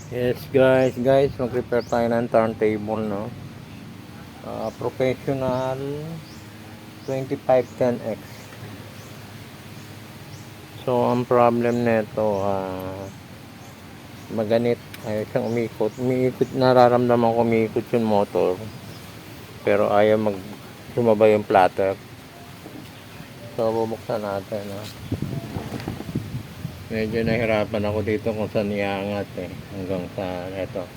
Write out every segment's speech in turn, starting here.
Yes guys, mag-repair tayo ng turntable, no? Professional 2510X. So ang problem nito, maganit, ayaw siyang umiikot, nararamdaman ko umiikot yung motor, pero ayaw sumabay yung platter. So bubuksan natin, no? Medyo nahirapan ako dito kung saan iangat, hanggang sa eto.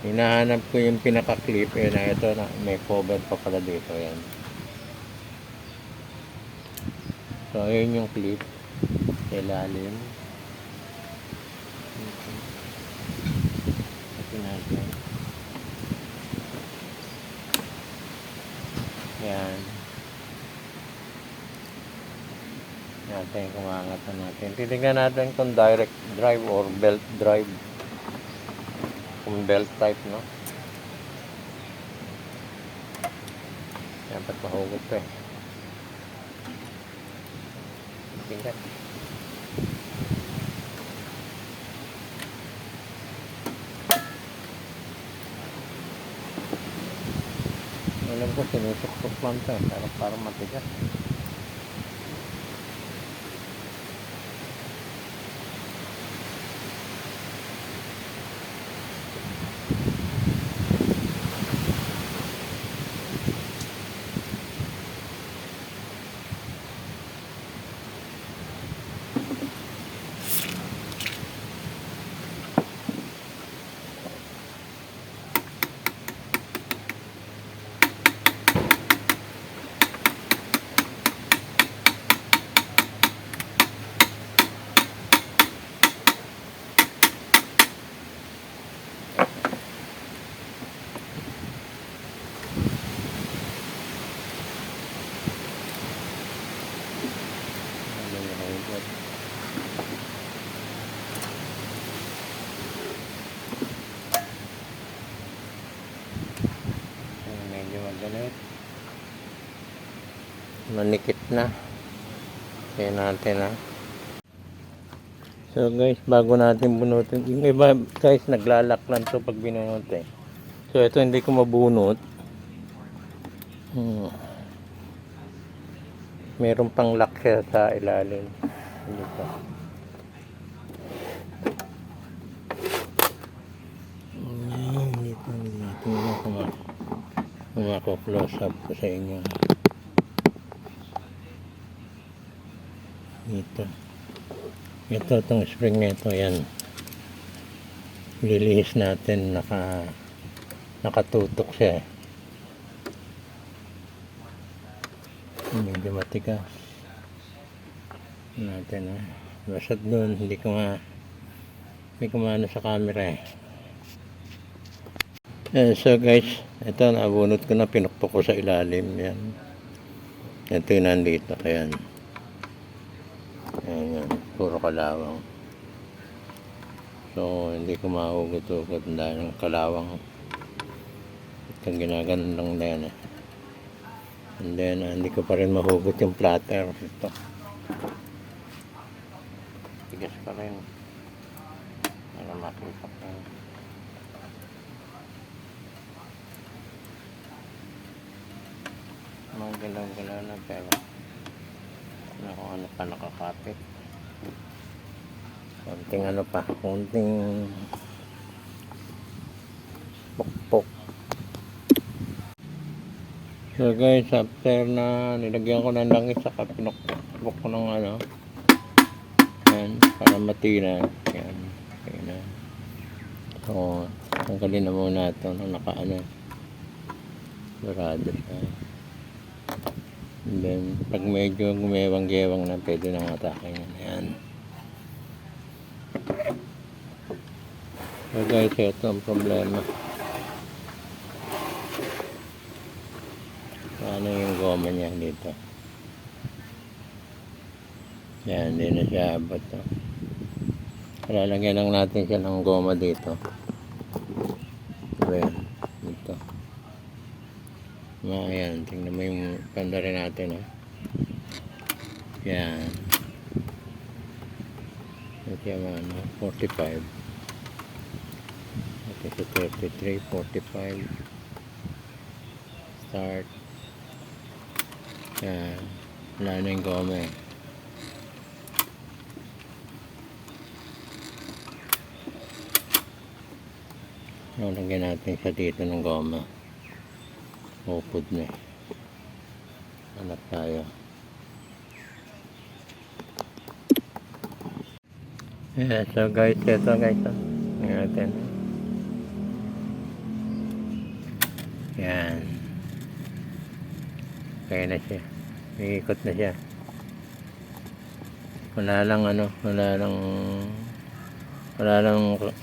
Hinahanap ko yung pinaka-clip, na ito na may cover pa pala dito, yan. So ayun yung clip sa ilalim. Ito natin. Yan. Natin kumangat na natin. Titignan natin kung direct drive or belt drive. Kung belt type, no? Yan, ba't mahugot to Tingnan. Alam ko, sinusok-sok lang to pero parang matigas. Medyo magalit, manikit na. Kaya natin, so guys, bago natin bunutin, yung iba guys naglalak lang to pag binunot, so ito hindi ko mabunot. Meron pang lock siya sa ilalim dito. Dito natin kumako-close up ko sa inyo. Ito itong spring nito, yan. Lilihis natin, nakatutok siya. Medyo matigas natin, basad doon, hindi ko maano sa camera. So guys, ito nabunot ko na, pinukpok ko sa ilalim, yan. Ito yung nandito, ayan, puro kalawang. So hindi ko mahugot-hugot dahil ng kalawang. Itong ginaganon lang na yan, and then hindi ko pa rin mahugot yung platter. Ito tigas pa rin, para makita pa. Mga galaw-galaw na, pero kung ano pa nakakapit, konting pokpok. So guys, after na nilagyan ko ng langis, saka pinokpok ko ng yan, para matina. Yan, so tanggalin na muna ito nung barado siya. And then pag medyo gumewang-gewang na, pwede nang atakin yan. So guys, ito ang problema. Ano yung goma niya dito? Yan, hindi na siya abot. Lalagyan lang natin siya ng goma dito. Ayan, dito. Ayan, tingnan mo yung panda rin natin. Yan. Ito yung 45. 33, 45. Start. Yan. Wala na yung goma eh. Lagyan natin siya dito ng goma. Upod na eh. Hanap tayo. Yeah, so guys, ito guys. Ngayon natin. Yan. Kaya na siya. Iikot na siya. Wala lang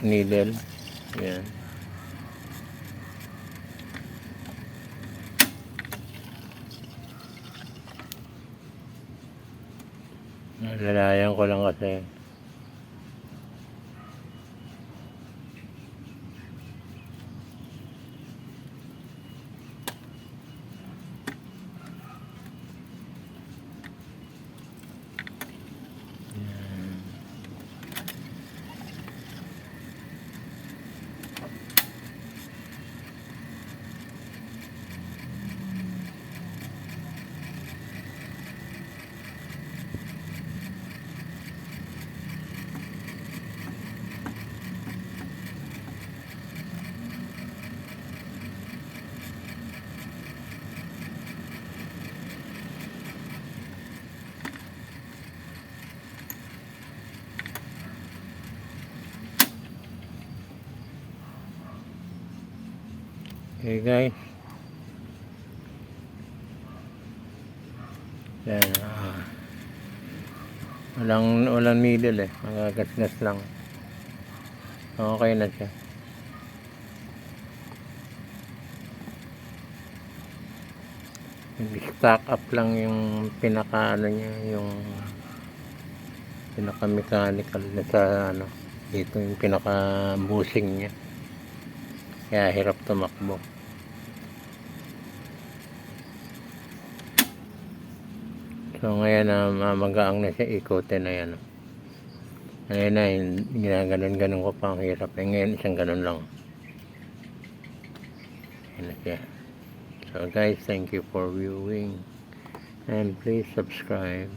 needle. Yan. Lalayan ko lang kasi. Okay guys. Yan. Walang needle eh. Magagasgas lang. Okay na siya. Stack up lang yung pinaka niya, yung pinaka mechanical na sa dito yung pinaka bushing niya. Kaya hirap tumakbo. So ngayon magaang na siya, ikotin na yan. Ngayon na, ginaganon-ganon ko pa, ang hirap. Ngayon isang ganon lang. Ayan na siya. So guys, thank you for viewing and please subscribe.